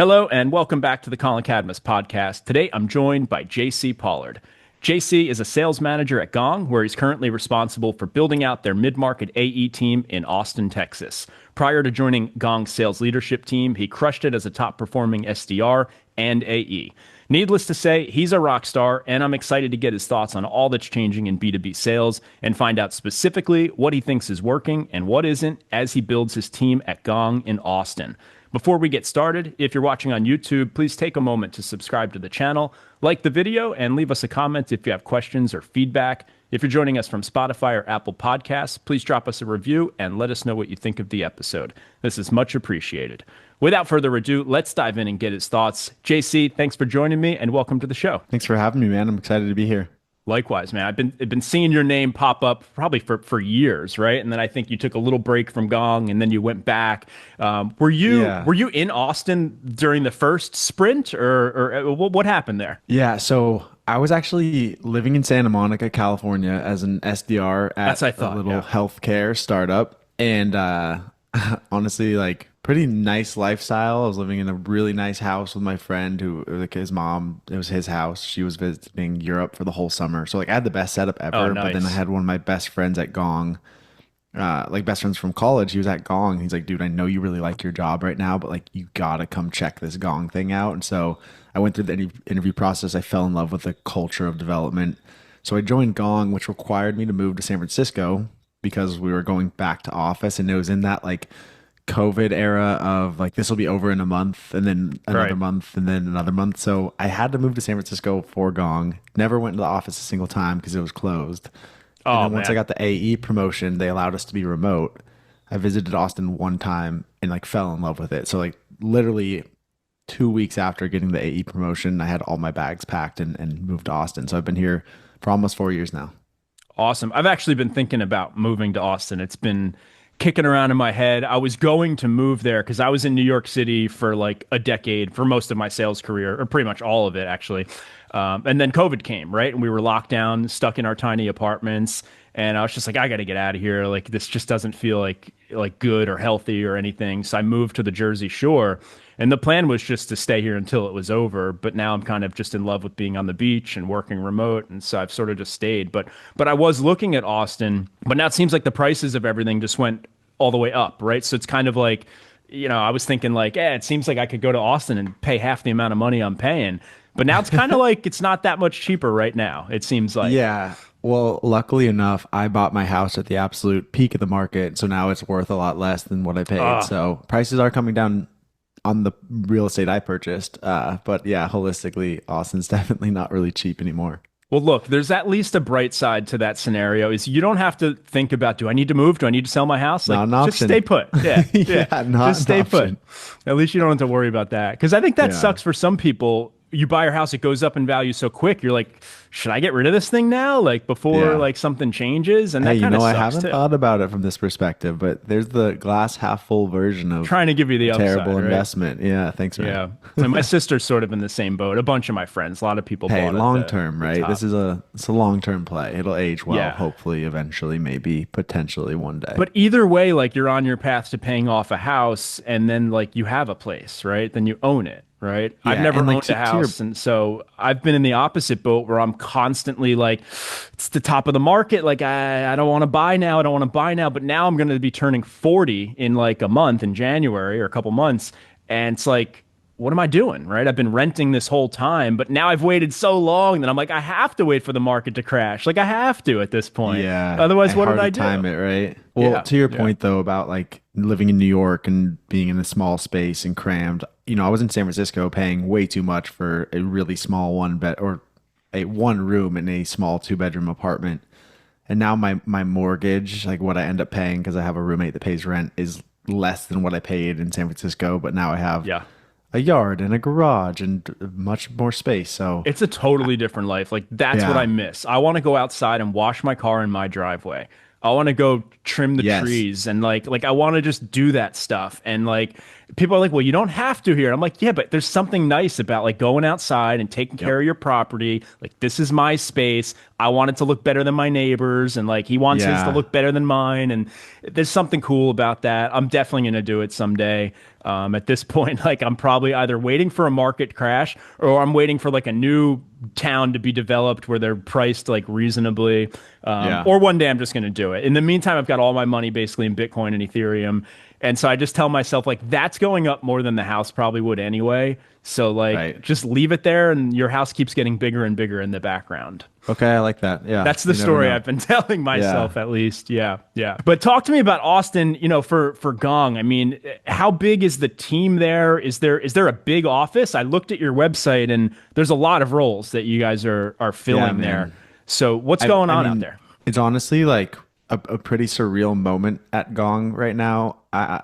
Hello and welcome back to the Collin Cadmus Podcast. Today I'm joined by JC Pollard. JC is a sales manager at Gong, where he's currently responsible for building out their mid-market AE team in Austin, Texas. Prior to joining Gong's sales leadership team, he crushed it as a top-performing SDR and AE. Needless to say, he's a rock star, and I'm excited to get his thoughts on all that's changing in B2B sales and find out specifically what he thinks is working and what isn't as he builds his team at Gong in Austin. Before we get started, if you're watching on YouTube, please take a moment to subscribe to the channel, like the video, and leave us a comment if you have questions or feedback. If you're joining us from Spotify or Apple Podcasts, please drop us a review and let us know what you think of the episode. This is much appreciated. Without further ado, let's dive in and get his thoughts. JC, thanks for joining me and welcome to the show. Thanks for having me, man. I'm excited to be here. Likewise, man. I've been seeing your name pop up probably for years, right? And then I think you took a little break from Gong, and then you went back. Were you in Austin during the first sprint, or what happened there? Yeah, so I was actually living in Santa Monica, California, as an SDR at a little healthcare startup, and honestly, like, pretty nice lifestyle. I was living in a really nice house with my friend who, like, his mom, it was his house. She was visiting Europe for the whole summer. So, like, I had the best setup ever. Oh, nice. But then I had one of my best friends at Gong, like best friends from college. He was at Gong. He's like, dude, I know you really like your job right now, but like, you gotta come check this Gong thing out. And so I went through the interview process. I fell in love with the culture of development. So I joined Gong, which required me to move to San Francisco because we were going back to office, and it was in that like COVID era of like, this will be over in a month, and then another month, and then another month. So I had to move to San Francisco for Gong. Never went to the office a single time because it was closed. And then once I got the AE promotion, they allowed us to be remote. I visited Austin one time and like fell in love with it. So like literally 2 weeks after getting the AE promotion, I had all my bags packed and moved to Austin. So I've been here for almost 4 years now. Awesome. I've actually been thinking about moving to Austin. It's been kicking around in my head. I was going to move there because I was in New York City for like a decade for most of my sales career, or pretty much all of it, actually. And then COVID came, right? And we were locked down, stuck in our tiny apartments. And I was just like, I got to get out of here. Like, this just doesn't feel like good or healthy or anything. So I moved to the Jersey Shore. And the plan was just to stay here until it was over. But now I'm kind of just in love with being on the beach and working remote. And so I've sort of just stayed. But I was looking at Austin, but now it seems like the prices of everything just went all the way up, right? So it's kind of like, I was thinking like, it seems like I could go to Austin and pay half the amount of money I'm paying. But now it's kind of like it's not that much cheaper right now, it seems like. Yeah. Well, luckily enough, I bought my house at the absolute peak of the market. So now it's worth a lot less than what I paid. So prices are coming down on the real estate I purchased. But yeah, holistically, Austin's definitely not really cheap anymore. Well, look, there's at least a bright side to that scenario is you don't have to think about, do I need to move? Do I need to sell my house? Like, just stay put. Yeah. Just stay put. At least you don't have to worry about that. Because I think that sucks for some people. You buy your house, it goes up in value so quick. You're like, should I get rid of this thing now? Like before like something changes? And that kind of sucks I haven't thought about it from this perspective, but there's the glass half full version of trying to give you the terrible upside, investment. Right? Yeah, thanks, man. Yeah. And my sister's sort of in the same boat. A bunch of my friends, a lot of people bought it. Long term, right? It's a long term play. It'll age well, hopefully, eventually, maybe, potentially one day. But either way, like you're on your path to paying off a house, and then like you have a place, right? Then you own it. Right. Yeah, I've never owned a house. And so I've been in the opposite boat where I'm constantly like, it's the top of the market. Like, I don't want to buy now. I don't want to buy now. But now I'm going to be turning 40 in like a month in January or a couple months. And it's like, what am I doing? Right. I've been renting this whole time, but now I've waited so long that I'm like, I have to wait for the market to crash. Like I have to at this point. Yeah. Otherwise, what did I do? Time it, right? Well, to your point though, about like living in New York and being in a small space and crammed, I was in San Francisco paying way too much for a really small one room in a small 2-bedroom apartment. And now my mortgage, like what I end up paying because I have a roommate that pays rent, is less than what I paid in San Francisco. But now I have a yard and a garage and much more space. So it's a totally different life. Like that's what I miss. I want to go outside and wash my car in my driveway. I want to go trim the trees and like I want to just do that stuff. And like people are like, well, you don't have to here. I'm like, yeah, but there's something nice about like going outside and taking care of your property. Like this is my space. I want it to look better than my neighbors, and like he wants his to Yeah. look better than mine. And there's something cool about that. I'm definitely going to do it someday. At this point, like I'm probably either waiting for a market crash or I'm waiting for like a new town to be developed where they're priced like reasonably. Yeah. Or one day I'm just going to do it. In the meantime, I've got all my money basically in Bitcoin and Ethereum. And so I just tell myself like that's going up more than the house probably would anyway. So like Right. just leave it there and your house keeps getting bigger and bigger in the background. Okay, I like that. Yeah. That's the You never story know. I've been telling Yeah. myself at least. Yeah, yeah. But talk to me about Austin, for Gong. I mean, how big is the team there? Is there a big office? I looked at your website and there's a lot of roles that you guys are Yeah, filling there. man. So what's I, going I on out mean, there? it's honestly like a pretty surreal moment at Gong right now. I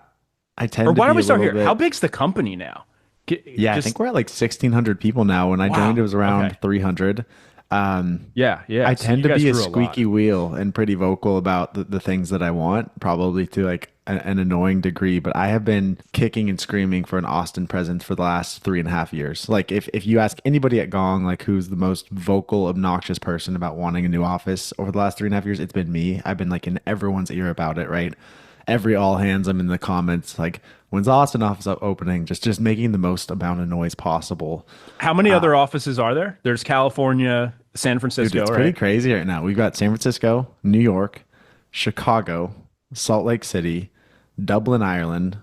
Or tend to why be don't we a start little here? How bit. big's the company now? Yeah, I Just think we're at like 1,600 people now. When I wow. joined, it was around Okay. 300. Yeah, yeah. I So tend you to guys be a grew a lot. squeaky wheel and pretty vocal about the things that I want, probably to like an annoying degree. But I have been kicking and screaming for an Austin presence for the last 3.5 years. Like if you ask anybody at Gong, like who's the most vocal, obnoxious person about wanting a new office over the last 3.5 years, it's been me. I've been like in everyone's ear about it, right? Every all hands, I'm in the comments like, when's the Austin office opening? Just making the most amount of noise possible. How many other offices are there? There's California, San Dude, Francisco, it's pretty right? crazy right now. We've got San Francisco, New York, Chicago, Salt Lake City, Dublin, Ireland,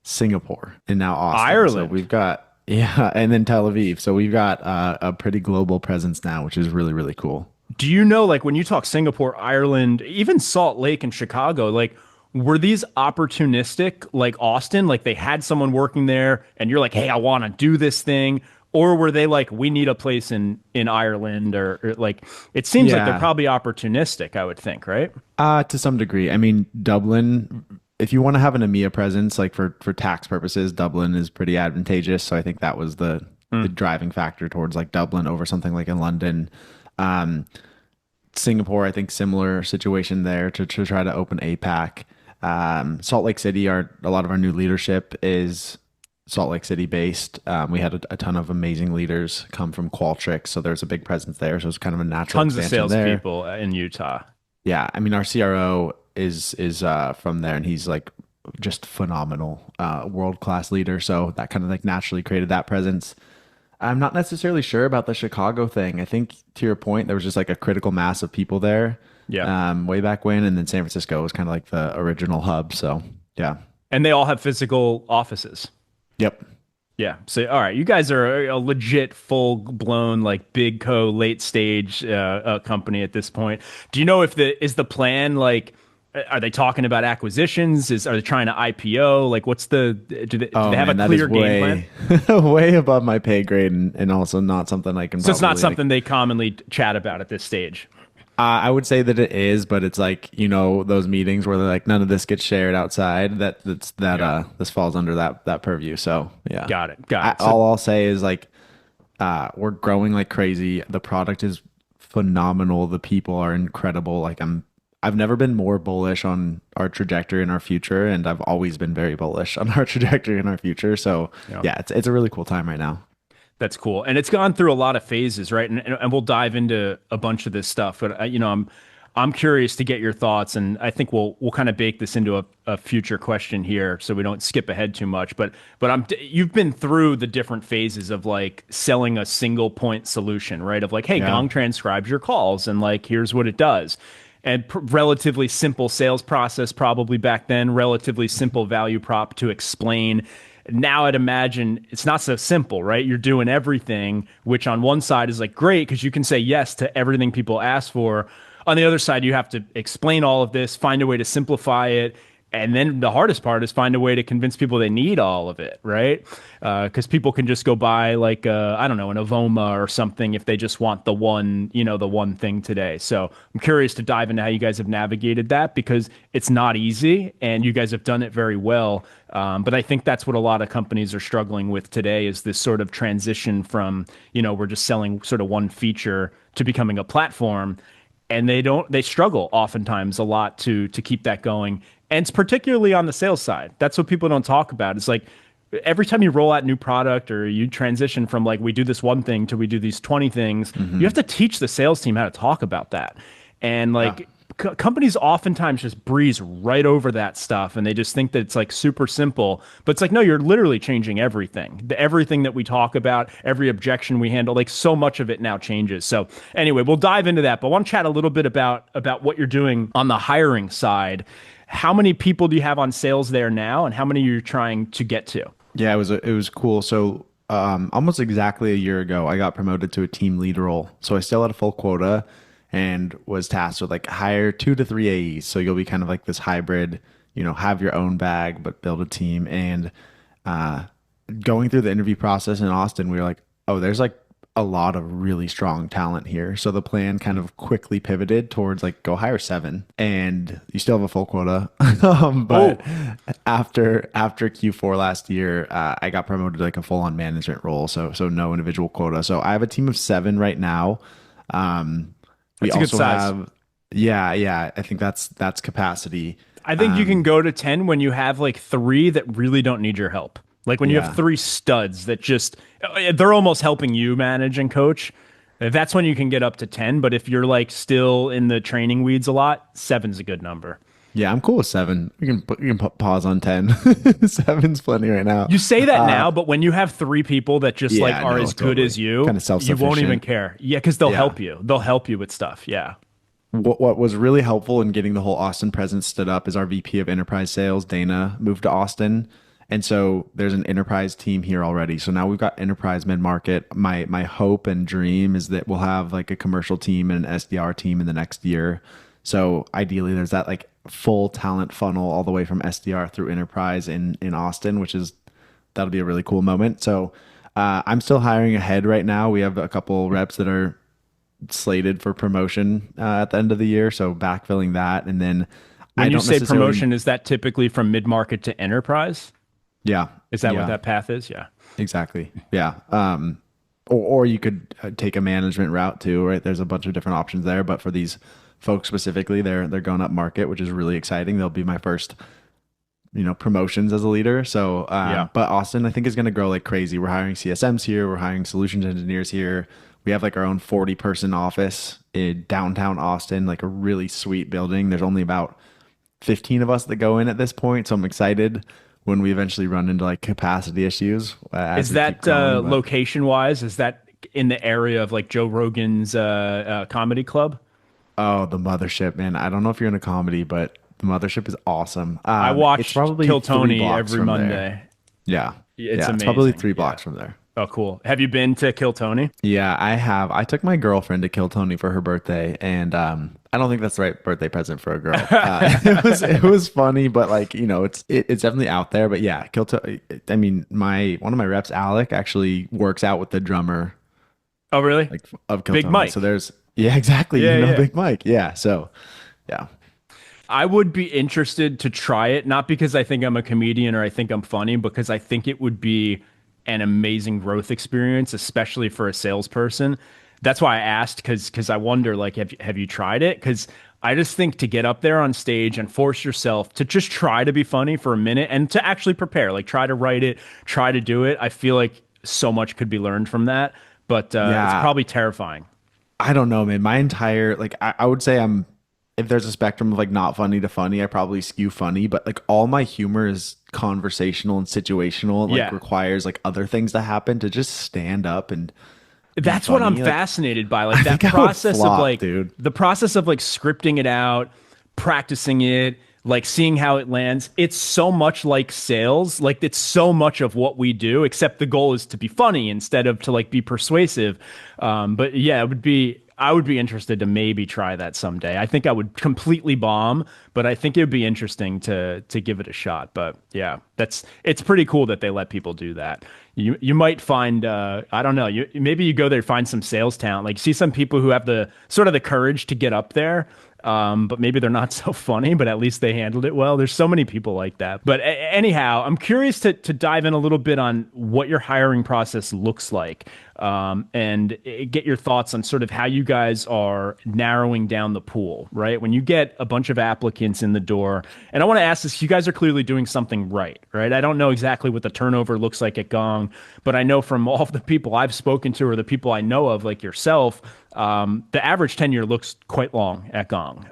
Singapore, and now Austin. So Ireland. we've got, yeah, and then Tel Aviv. So we've got a pretty global presence now, which is really, really cool. Do you know, like, when you talk Singapore, Ireland, even Salt Lake and Chicago, like, were these opportunistic, like Austin? Like, they had someone working there, and you're like, hey, I want to do this thing, or were they like, we need a place in Ireland, or like, it seems like they're Yeah, probably opportunistic, I would think, right? to some degree. I mean, Dublin, if you want to have an EMEA presence, like for tax purposes, Dublin is pretty advantageous. So I think that was the driving factor towards like Dublin over something like in London. Um, Singapore, I think similar situation there to try to open APAC. Salt Lake City, a lot of our new leadership is Salt Lake City based. We had a ton of amazing leaders come from Qualtrics, so there's a big presence there. So it's kind of a natural Tons of expansion there. salespeople in Utah. Yeah, I mean our CRO is from there, and he's like just phenomenal, world class leader. So that kind of like naturally created that presence. I'm not necessarily sure about the Chicago thing. I think to your point, there was just like a critical mass of people there, Yeah. way back when, and then San Francisco was kind of like the original hub. So yeah, And they all have physical offices. yep, Yeah. So, all right, you guys are a legit, full blown, like big late stage company at this point. Do you know if the plan like? Are they talking about acquisitions? Are they trying to IPO? Like, what's do they Oh have a man, that is clear game plan? way way above my pay grade, and also not something I can So it's not probably like. something they commonly chat about at this stage. I would say that it is, but it's like those meetings where they're like none of this gets shared outside. Yeah. This falls under that purview. So yeah, Got it. Got it. So all I'll say is like we're growing like crazy. The product is phenomenal. The people are incredible. I've never been more bullish on our trajectory and our future, and I've always been very bullish on our trajectory and our future. So yeah. yeah, it's a really cool time right now. That's cool, and it's gone through a lot of phases, right? And we'll dive into a bunch of this stuff, but I'm curious to get your thoughts, and I think we'll kind of bake this into a future question here, so we don't skip ahead too much. But you've been through the different phases of like selling a single point solution, right? Of like, hey, Yeah. Gong transcribes your calls, and like here's what it does. And relatively simple sales process probably back then, relatively simple value prop to explain. Now I'd imagine it's not so simple, right? You're doing everything, which on one side is like great because you can say yes to everything people ask for. On the other side, you have to explain all of this, find a way to simplify it. And then the hardest part is find a way to convince people they need all of it, right? Because people can just go buy like I don't know, an Avoma or something if they just want the one thing today. So I'm curious to dive into how you guys have navigated that because it's not easy and you guys have done it very well. But I think that's what a lot of companies are struggling with today is this sort of transition from we're just selling sort of one feature to becoming a platform, and they struggle oftentimes a lot to keep that going. And it's particularly on the sales side. That's what people don't talk about. It's like every time you roll out new product or you transition from like we do this one thing to we do these 20 things, you have to teach the sales team how to talk about that. And like companies oftentimes just breeze right over that stuff and they just think that it's like super simple, but it's like, no, you're literally changing everything. Everything that we talk about, every objection we handle, like so much of it now changes. So anyway, we'll dive into that, but I want to chat a little bit about what you're doing on the hiring side. How many people do you have on sales there now and how many are you trying to get to? Yeah, it was cool. So almost exactly a year ago, I got promoted to a team lead role. So I still had a full quota and was tasked with like hire 2 to 3 AEs. So you'll be kind of like this hybrid, have your own bag, but build a team. And going through the interview process in Austin, we were like, oh, there's like a lot of really strong talent here. So the plan kind of quickly pivoted towards like go hire 7 and you still have a full quota. But after Q4 last year, I got promoted to like a full on management role. So no individual quota. So I have a team of 7 right now. We That's a good also size. have, yeah. I think that's capacity. I think you can go to 10 when you have like 3 that really don't need your help. Like when you Yeah. have 3 studs that just, they're almost helping you manage and coach. That's when you can get up to 10. But if you're like still in the training weeds a lot, 7's a good number. Yeah, I'm cool with 7. We can pause on 10. 7's plenty right now. You say that now, but when you have 3 people that just like Yeah, are no, as good totally. as you, Kinda you won't even self-sufficient. care. Yeah, because they'll Yeah. help you. They'll help you with stuff. Yeah. What was really helpful in getting the whole Austin presence stood up is our VP of Enterprise Sales, Dana, moved to Austin. And so there's an enterprise team here already. So now we've got enterprise mid-market. My hope and dream is that we'll have like a commercial team and an SDR team in the next year. So ideally there's that like full talent funnel all the way from SDR through enterprise in Austin, that'll be a really cool moment. So I'm still hiring ahead right now. We have a couple reps that are slated for promotion at the end of the year. So backfilling that. And then When I you don't say necessarily, promotion, is that typically from mid-market to enterprise? yeah. Is that Yeah. what that path is? Yeah. Exactly. Yeah. Or you could take a management route too, right? There's a bunch of different options there, but for these folks specifically, they're going up market, which is really exciting. They'll be my first, promotions as a leader. So, Yeah. but Austin, I think is going to grow like crazy. We're hiring CSMs here. We're hiring solutions engineers here. We have like our own 40-person office in downtown Austin, like a really sweet building. There's only about 15 of us that go in at this point. So I'm excited when we eventually run into like capacity issues. Is that location wise? Is that in the area of like Joe Rogan's comedy club? Oh, the Mothership, man. I don't know if you're in a comedy, but the Mothership is awesome. I It's watch probably Kill 3 Tony blocks every from Monday. there. Yeah. It's probably amazing. 3 blocks from there. Oh, cool. Have you been to Kill Tony? Yeah, I have. I took my girlfriend to Kill Tony for her birthday, and I don't think that's the right birthday present for a girl. It was funny, but like it's definitely out there. But yeah, Kill Tony. I mean, one of my reps, Alec, actually works out with the drummer Oh, really? like of Kill Big Tony. Mike. So there's exactly. Yeah, yeah. Big Mike. Yeah. So yeah. I would be interested to try it, not because I think I'm a comedian or I think I'm funny, because I think it would be an amazing growth experience, especially for a salesperson. That's why I asked, because I wonder, like, have you tried it? Because I just think to get up there on stage and force yourself to just try to be funny for a minute and to actually prepare, like try to write it, try to do it. I feel like so much could be learned from that, but it's probably terrifying. I don't know, man. My entire I would say if there's a spectrum of like not funny to funny, I probably skew funny, but like all my humor is conversational and situational and like Yeah. requires like other things to happen to just stand up and That's what I'm funny. Like, fascinated by, like that think I would process flop, of like dude. the process of like scripting it out, practicing it, like seeing how it lands. It's so much like sales, like it's so much of what we do, except the goal is to be funny instead of to like be persuasive. But yeah, I would be interested to maybe try that someday. I think I would completely bomb, but I think it would be interesting to give it a shot. But yeah, it's pretty cool that they let people do that. You might find I don't know, maybe you go there, find some sales talent, like see some people who have the sort of the courage to get up there. But maybe they're not so funny, but at least they handled it well. There's so many people like that. But anyhow, I'm curious to dive in a little bit on what your hiring process looks like. and get your thoughts on sort of how you guys are narrowing down the pool, right? When you get a bunch of applicants in the door, and I want to ask this, you guys are clearly doing something right? I don't know exactly what the turnover looks like at Gong, but I know from all of the people I've spoken to or the people I know of, like yourself, the average tenure looks quite long at Gong,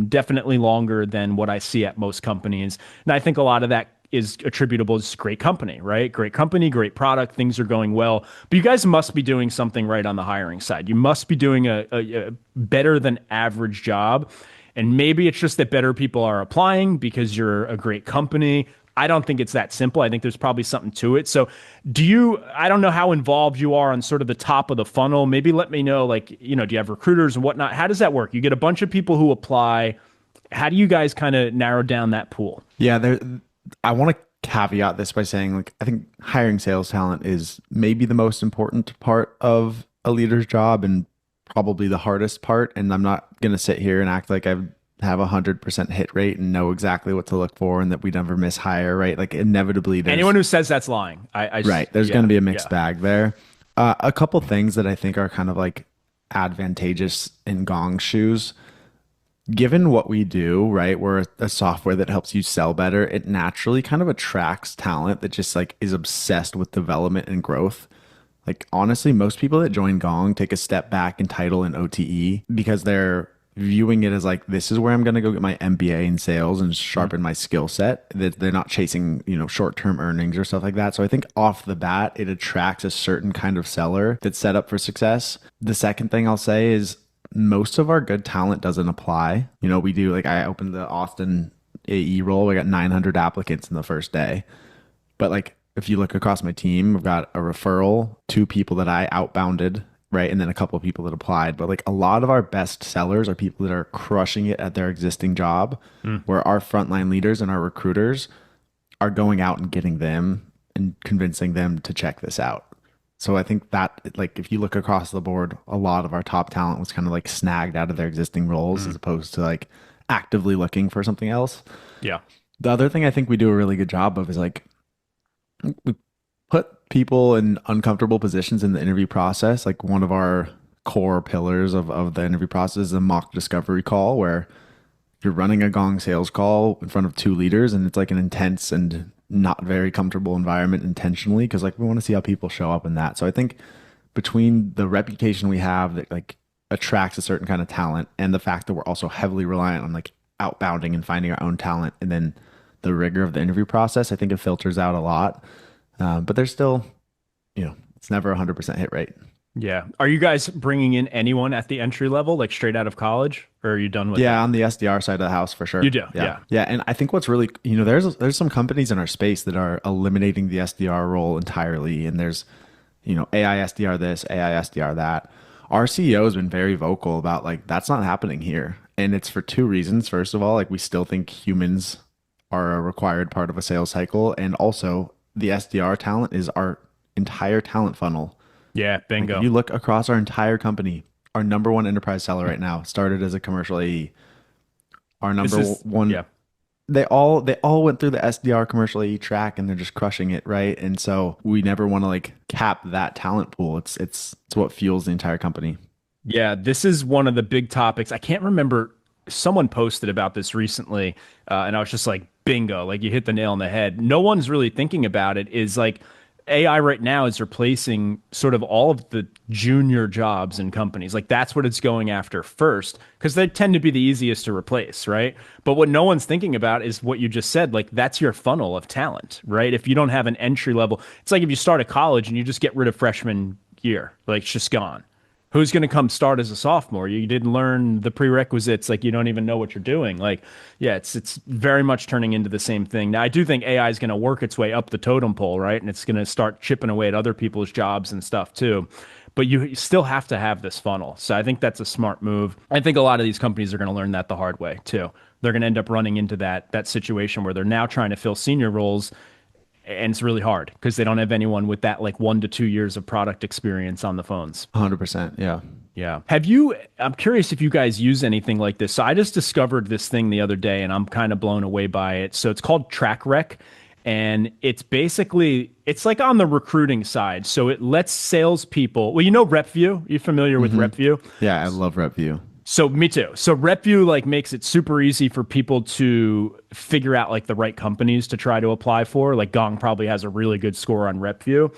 definitely longer than what I see at most companies. And I think a lot of that is attributable to great company, right? Great company, great product, things are going well. But you guys must be doing something right on the hiring side. You must be doing a better than average job. And maybe it's just that better people are applying because you're a great company. I don't think it's that simple. I think there's probably something to it. So I don't know how involved you are on sort of the top of the funnel. Maybe let me know, like, do you have recruiters and whatnot? How does that work? You get a bunch of people who apply. How do you guys kind of narrow down that pool? Yeah, I want to caveat this by saying, like, I think hiring sales talent is maybe the most important part of a leader's job and probably the hardest part. And I'm not going to sit here and act like I have 100% hit rate and know exactly what to look for and that we never miss hire, right? Like, inevitably, anyone who says that's lying. Right. There's going to be a mixed bag there. A couple things that I think are kind of like advantageous in Gong's shoes. Given what we do, right, we're a software that helps you sell better. It naturally kind of attracts talent that just like is obsessed with development and growth. Like, honestly, most people that join Gong take a step back in title and OTE because they're viewing it as like, this is where I'm going to go get my MBA in sales and sharpen my skill set. That they're not chasing, short-term earnings or stuff like that. So I think off the bat, it attracts a certain kind of seller that's set up for success. The second thing I'll say is, most of our good talent doesn't apply. We do, like, I opened the Austin AE role. We got 900 applicants in the first day. But like, if you look across my team, we've got a referral, 2 people that I outbounded, right? And then a couple of people that applied. But like, a lot of our best sellers are people that are crushing it at their existing job, where our frontline leaders and our recruiters are going out and getting them and convincing them to check this out. So I think that, like, if you look across the board, a lot of our top talent was kind of like snagged out of their existing roles as opposed to like actively looking for something else. Yeah. The other thing I think we do a really good job of is, like, we put people in uncomfortable positions in the interview process. Like, one of our core pillars of the interview process is a mock discovery call, where you're running a Gong sales call in front of 2 leaders, and it's like an intense and not very comfortable environment intentionally, because like, we want to see how people show up in that. So I think between the reputation we have that like attracts a certain kind of talent and the fact that we're also heavily reliant on like outbounding and finding our own talent, and then the rigor of the interview process, I think it filters out a lot. But there's still, it's never 100% hit rate. Yeah. Are you guys bringing in anyone at the entry level, like straight out of college, or are you done with on the SDR side of the house, for sure. You do. Yeah. And I think what's really, there's some companies in our space that are eliminating the SDR role entirely. And there's, AI SDR this, AI SDR that. Our CEO has been very vocal about, like, that's not happening here. And it's for 2 reasons. First of all, like, we still think humans are a required part of a sales cycle. And also, the SDR talent is our entire talent funnel. Yeah, bingo. Like, if you look across our entire company, our number 1 enterprise seller right now started as a commercial AE. Our number one, they all went through the SDR commercial AE track, and they're just crushing it, right? And so we never want to like cap that talent pool. It's what fuels the entire company. Yeah, this is one of the big topics. I can't remember, someone posted about this recently, and I was just like, bingo, like, you hit the nail on the head. No one's really thinking about it. Is like, AI right now is replacing sort of all of the junior jobs in companies. Like, that's what it's going after first, because they tend to be the easiest to replace, right? But what no one's thinking about is what you just said. Like, that's your funnel of talent, right? If you don't have an entry level, it's like if you start a college and you just get rid of freshman year, like, it's just gone. Who's going to come start as a sophomore? You didn't learn the prerequisites. Like, you don't even know what you're doing. Like, yeah, it's very much turning into the same thing. Now, I do think AI is going to work its way up the totem pole, right? And it's going to start chipping away at other people's jobs and stuff too. But you still have to have this funnel. So I think that's a smart move. I think a lot of these companies are going to learn that the hard way too. They're going to end up running into that situation where they're now trying to fill senior roles, and it's really hard because they don't have anyone with that like 1 to 2 years of product experience on the phones. 100%. Yeah. Yeah. I'm curious if you guys use anything like this. So I just discovered this thing the other day and I'm kind of blown away by it. So it's called TrackRec. And it's like on the recruiting side. So it lets salespeople, well, you know, RepView, you familiar with RepView? Yeah, I love RepView. So me too. So RepView like makes it super easy for people to figure out like the right companies to try to apply for. Like Gong probably has a really good score on RepView.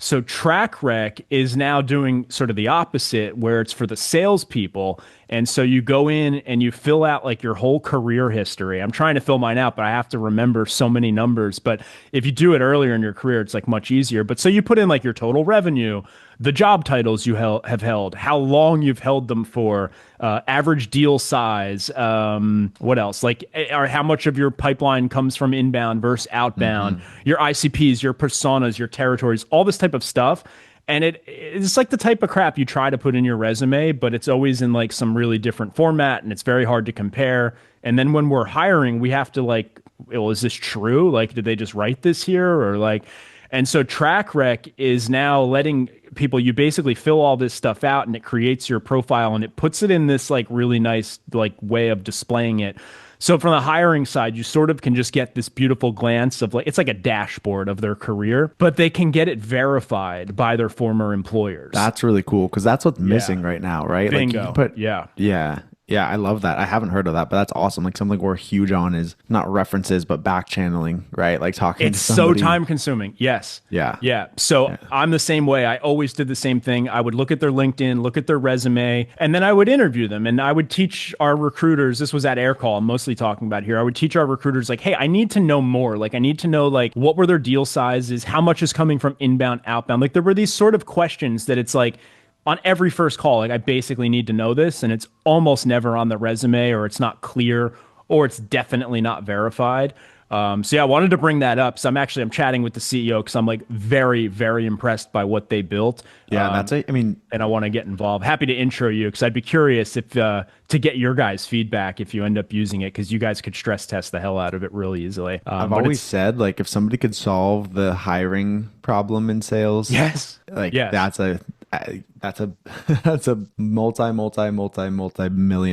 So TrackRec is now doing sort of the opposite, where it's for the salespeople. And so you go in and you fill out like your whole career history. I'm trying to fill mine out, but I have to remember so many numbers. But if you do it earlier in your career, it's like much easier. But so you put in like your total revenue, the job titles you have held, how long you've held them for, average deal size, what else? Like, or how much of your pipeline comes from inbound versus outbound, your ICPs, your personas, your territories, all this type of stuff. And it's like the type of crap you try to put in your resume, but it's always in like some really different format, and it's very hard to compare. And then when we're hiring, we have to like, well, is this true? Like, did they just write this here? Or like, and so TrackRec is now letting people, you basically fill all this stuff out and it creates your profile and it puts it in this like really nice like way of displaying it. So from the hiring side, you sort of can just get this beautiful glance of like, it's like a dashboard of their career, but they can get it verified by their former employers. That's really cool because that's what's missing right now, right? Bingo. Like you put, yeah, I love that. I haven't heard of that, but that's awesome. Like something we're huge on is not references, but back channeling, right? Like talking it's to somebody. so time consuming. Yes. Yeah. So I'm the same way. I always did the same thing. I would look at their LinkedIn, look at their resume, and then I would interview them. And I would teach our recruiters, this was at Aircall, I'm mostly talking about here. I would teach our recruiters like, hey, I need to know more. Like I need to know like what were their deal sizes, how much is coming from inbound, outbound. Like there were these sort of questions that it's like, on every first call, like I basically need to know this, and it's almost never on the resume, or it's not clear, or it's definitely not verified. So yeah, I wanted to bring that up. So I'm chatting with the CEO because I'm like very, very impressed by what they built. Yeah, and I want to get involved. Happy to intro you because I'd be curious if to get your guys' feedback if you end up using it, because you guys could stress test the hell out of it really easily. I've always said like if somebody could solve the hiring problem in sales, that's a that's a multi-million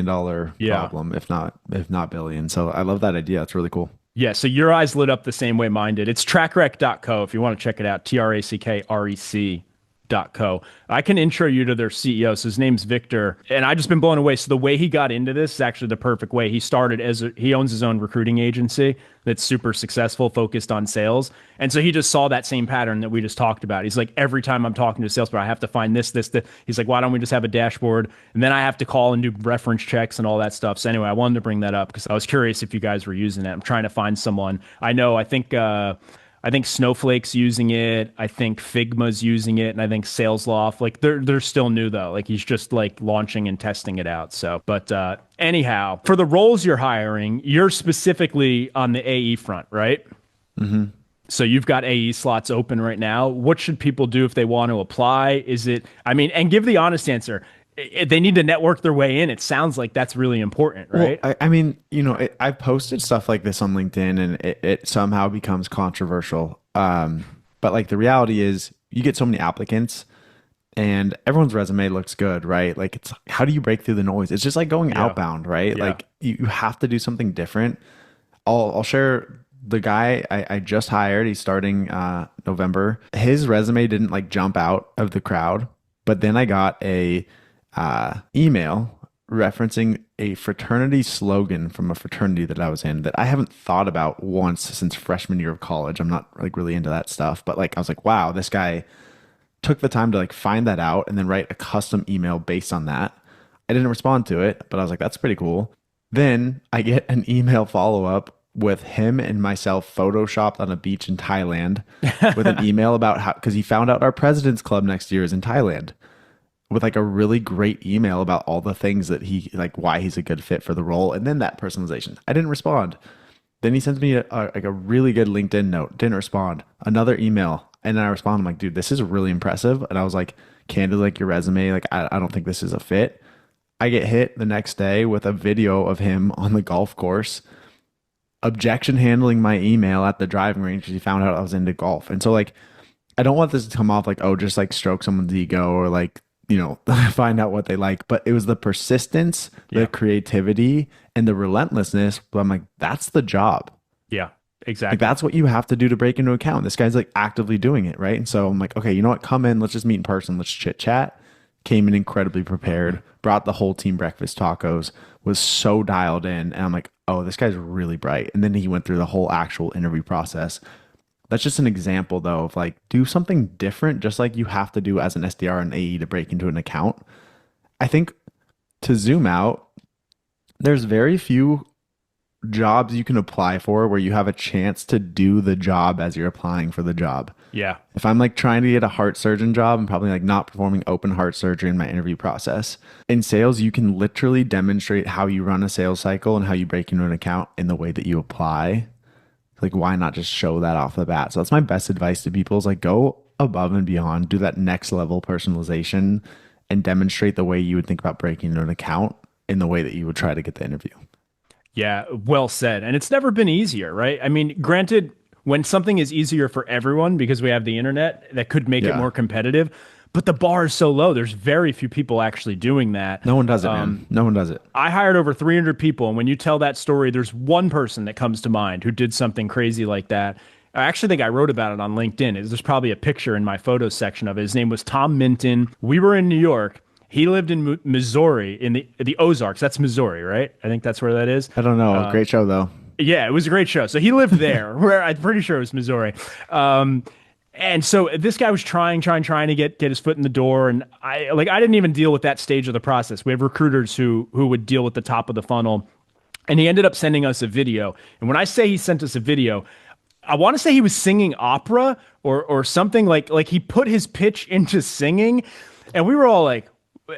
dollar problem, if not billion. So I love that idea. It's really cool. Yeah, so your eyes lit up the same way mine did. It's trackrec.co if you want to check it out. TRACKREC.co. I can intro you to their CEO. So his name's Victor, and I just been blown away. So the way he got into this is actually the perfect way. He started he owns his own recruiting agency that's super successful, focused on sales. And so he just saw that same pattern that we just talked about. He's like, every time I'm talking to a salesperson, I have to find this. He's like, why don't we just have a dashboard? And then I have to call and do reference checks and all that stuff. So anyway, I wanted to bring that up because I was curious if you guys were using it. I'm trying to find someone. I think Snowflake's using it. I think Figma's using it, and I think SalesLoft. Like they're still new though. Like he's just like launching and testing it out. So, but anyhow, for the roles you're hiring, you're specifically on the AE front, right? Mm-hmm. So you've got AE slots open right now. What should people do if they want to apply? And give the honest answer. They need to network their way in. It sounds like that's really important, right? Well, I've posted stuff like this on LinkedIn and it somehow becomes controversial. But like the reality is you get so many applicants and everyone's resume looks good, right? Like how do you break through the noise? It's just like going outbound, right? Yeah. Like you have to do something different. I'll share the guy I just hired. He's starting November. His resume didn't like jump out of the crowd, but then I got a email referencing a fraternity slogan from a fraternity that I was in that I haven't thought about once since freshman year of college. I'm not like really into that stuff, but like I was like, wow, this guy took the time to like find that out and then write a custom email based on that. I didn't respond to it, but I was like, that's pretty cool. Then I get an email follow-up with him and myself photoshopped on a beach in Thailand with an email about how, because he found out our President's Club next year is in Thailand, with like a really great email about all the things that he like, why he's a good fit for the role. And then that personalization, I didn't respond. Then he sends me a really good LinkedIn note, didn't respond. Another email, and then I respond. I'm like, dude, this is really impressive. And I was like, candid, like your resume, like I don't think this is a fit. I get hit the next day with a video of him on the golf course, objection handling my email at the driving range because he found out I was into golf. And so like, I don't want this to come off like, oh, just like stroke someone's ego or like, find out what they like. But it was the persistence, the creativity, and the relentlessness. But I'm like, that's the job. Yeah. Like exactly. that's what you have to do to break into an account. This guy's like actively doing it, right? And so I'm like, okay, you know what? Come in, let's just meet in person, let's chit chat. Came in incredibly prepared, brought the whole team breakfast tacos, was so dialed in, and I'm like, oh, this guy's really bright. And then he went through the whole actual interview process. That's just an example though of like do something different, just like you have to do as an SDR and AE to break into an account. I think to zoom out, there's very few jobs you can apply for where you have a chance to do the job as you're applying for the job. Yeah. If I'm like trying to get a heart surgeon job, I'm probably like not performing open heart surgery in my interview process. In sales, you can literally demonstrate how you run a sales cycle and how you break into an account in the way that you apply. Like, why not just show that off the bat? So that's my best advice to people is like go above and beyond, do that next level personalization and demonstrate the way you would think about breaking into an account in the way that you would try to get the interview. Yeah, well said. And it's never been easier, right? I mean, granted, when something is easier for everyone because we have the internet, that could make it Yeah. more competitive, but the bar is so low. There's very few people actually doing that. No one does it, man. No one does it. I hired over 300 people, and when you tell that story, there's one person that comes to mind who did something crazy like that. I actually think I wrote about it on LinkedIn. There's probably a picture in my photos section of it. His name was Tom Minton. We were in New York. He lived in Missouri, in the Ozarks. That's Missouri, right? I think that's where that is. I don't know. Great show though. Yeah, it was a great show. So he lived there, where I'm pretty sure it was Missouri. And so this guy was trying to get his foot in the door, and I didn't even deal with that stage of the process. We have recruiters who would deal with the top of the funnel, and he ended up sending us a video. And when I say he sent us a video, I want to say he was singing opera or something like he put his pitch into singing, and we were all like,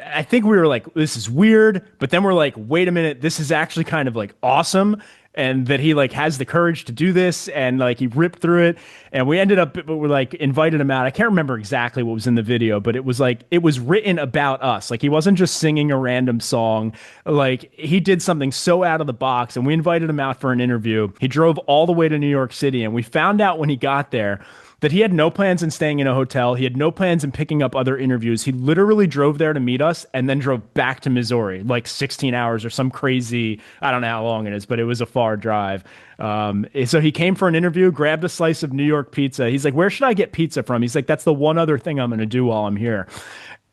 I think we were like, this is weird, but then we're like, wait a minute, this is actually kind of like awesome. And that he like has the courage to do this, and like he ripped through it, and we ended up, but we're like invited him out. I can't remember exactly what was in the video, but it was like it was written about us. Like he wasn't just singing a random song. Like he did something so out of the box, and we invited him out for an interview. He drove all the way to New York City, and we found out when he got there that he had no plans in staying in a hotel. He had no plans in picking up other interviews. He literally drove there to meet us and then drove back to Missouri, like 16 hours or some crazy, I don't know how long it is, but it was a far drive. So he came for an interview, grabbed a slice of New York pizza. He's like, where should I get pizza from? He's like, that's the one other thing I'm going to do while I'm here.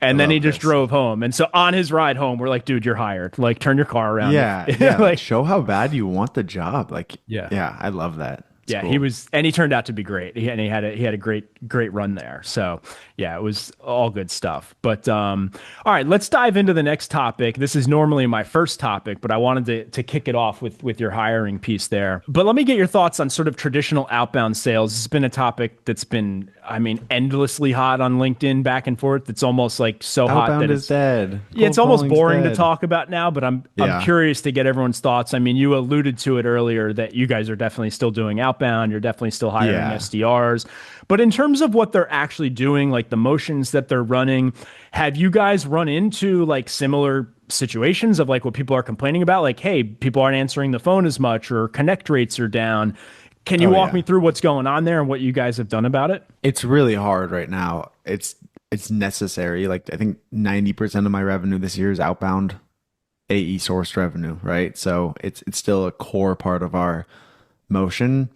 And then he just drove home. And so on his ride home, we're like, dude, you're hired. Like, turn your car around. Yeah. Yeah. Like, show how bad you want the job. Like, Yeah. yeah, I love that. It's Yeah, cool. he was, and he turned out to be great. He had a great run there. So yeah, it was all good stuff. But all right, let's dive into the next topic. This is normally my first topic, but I wanted to kick it off with your hiring piece there. But let me get your thoughts on sort of traditional outbound sales. This has been a topic that's been, I mean, endlessly hot on LinkedIn, back and forth. It's almost like so hot Outbound that is it's dead. yeah, it's Cold almost calling's boring to dead. talk about now, but I'm Yeah. curious to get everyone's thoughts. I mean, you alluded to it earlier that you guys are definitely still doing outbound. You're definitely still hiring Yeah. SDRs. But in terms of what they're actually doing, like the motions that they're running, have you guys run into like similar situations of like what people are complaining about? Like, hey, people aren't answering the phone as much, or connect rates are down. Can you Oh, walk yeah. me through what's going on there and what you guys have done about it? It's really hard right now. It's necessary. Like I think 90% of my revenue this year is outbound AE sourced revenue, right? So it's still a core part of our motion.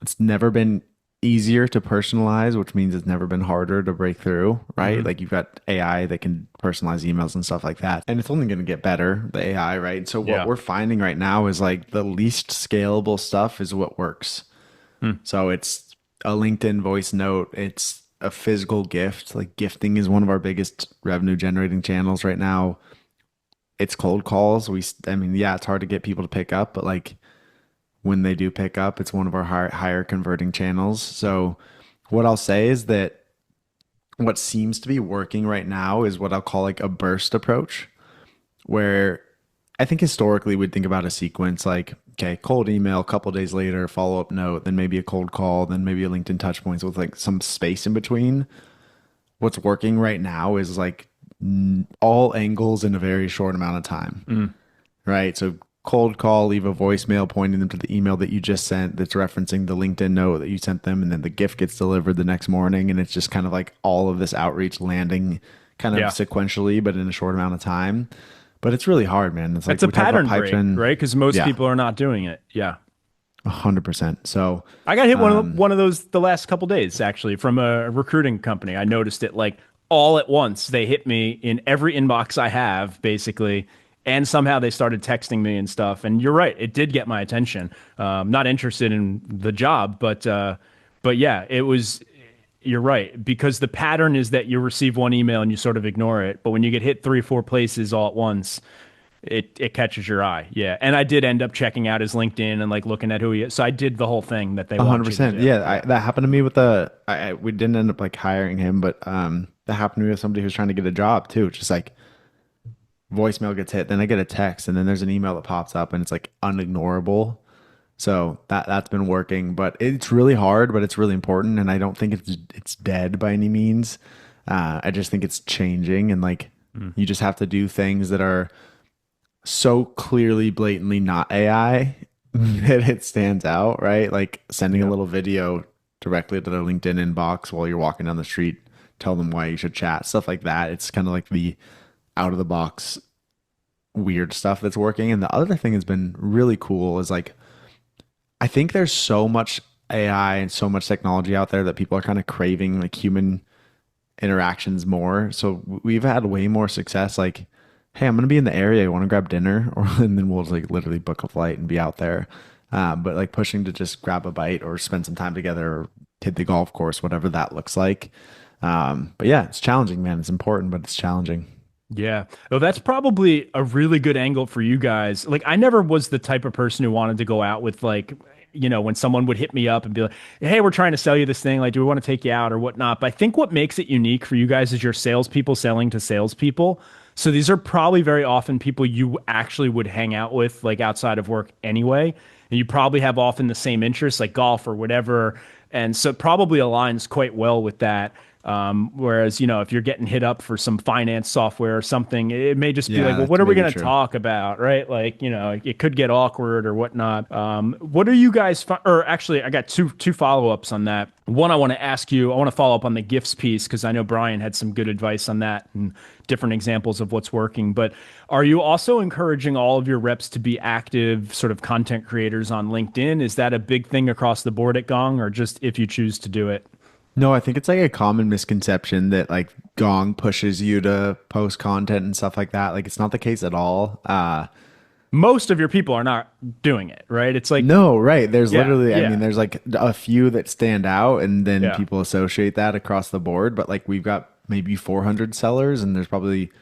It's never been easier to personalize, which means it's never been harder to break through, right? Like you've got AI that can personalize emails and stuff like that. And it's only going to get better, the AI, right? So Yeah. what we're finding right now is like the least scalable stuff is what works. So it's a LinkedIn voice note, it's a physical gift. Like gifting is one of our biggest revenue generating channels right now. It's cold calls. I mean, yeah, it's hard to get people to pick up, but like when they do pick up, it's one of our higher converting channels. So what I'll say is that what seems to be working right now is what I'll call like a burst approach, where I think historically we'd think about a sequence like, okay, cold email, a couple days later, follow-up note, then maybe a cold call, then maybe a LinkedIn touch points with like some space in between. What's working right now is like all angles in a very short amount of time, right? So cold call, leave a voicemail pointing them to the email that you just sent that's referencing the LinkedIn note that you sent them, and then the gift gets delivered the next morning, and it's just kind of like all of this outreach landing kind of Yeah. sequentially, but in a short amount of time. But it's really hard, man. It's like It's a we talk about pattern break, pipeline- right? Because most Yeah. people are not doing it. Yeah. 100%. So, I got hit one of those the last couple days actually from a recruiting company. I noticed it like all at once. They hit me in every inbox I have basically, and somehow they started texting me and stuff. And you're right, it did get my attention. Not interested in the job, but yeah, it was. You're right because the pattern is that you receive one email and you sort of ignore it, but when you get hit three, four places all at once, it catches your eye. Yeah. And I did end up checking out his LinkedIn and like looking at who he is. So I did the whole thing that they want you to 100%. do. Yeah, that happened to me with we didn't end up like hiring him, but that happened to me with somebody who's trying to get a job too. It's just like voicemail gets hit, then I get a text, and then there's an email that pops up, and it's like unignorable. So that's been working, but it's really hard, but it's really important, and I don't think it's dead by any means. I just think it's changing, and like you just have to do things that are so clearly, blatantly not AI that it stands out, right? Like sending a little video directly to their LinkedIn inbox while you're walking down the street, tell them why you should chat, stuff like that. It's kind of like the out of the box weird stuff that's working. And the other thing that's been really cool is like, I think there's so much AI and so much technology out there that people are kind of craving like human interactions more. So we've had way more success. Like, hey, I'm gonna be in the area. You want to grab dinner? Or and then we'll like literally book a flight and be out there. But like pushing to just grab a bite or spend some time together or hit the golf course, whatever that looks like. But yeah, it's challenging, man. It's important, but it's challenging. Yeah. Well, that's probably a really good angle for you guys. Like, I never was the type of person who wanted to go out with like, when someone would hit me up and be like, "Hey, we're trying to sell you this thing. Like, do we want to take you out or whatnot?" But I think what makes it unique for you guys is your salespeople selling to salespeople. So these are probably very often people you actually would hang out with, like outside of work anyway. And you probably have often the same interests, like golf or whatever. And so it probably aligns quite well with that. Whereas, if you're getting hit up for some finance software or something, it may just be Yeah, like, well, that's what are we maybe going to true. talk about? Right. Like, it could get awkward or whatnot. What are you guys, or actually, I got two follow-ups on that. One, I want to ask you, I want to follow up on the gifts piece because I know Brian had some good advice on that and different examples of what's working. But are you also encouraging all of your reps to be active sort of content creators on LinkedIn? Is that a big thing across the board at Gong or just if you choose to do it? No, I think it's like a common misconception that like Gong pushes you to post content and stuff like that. Like it's not the case at all. Most of your people are not doing it, right? It's like, No, right. There's yeah, literally, I mean, yeah, there's like a few that stand out and then yeah, people associate that across the board. But like we've got maybe 400 sellers and there's probably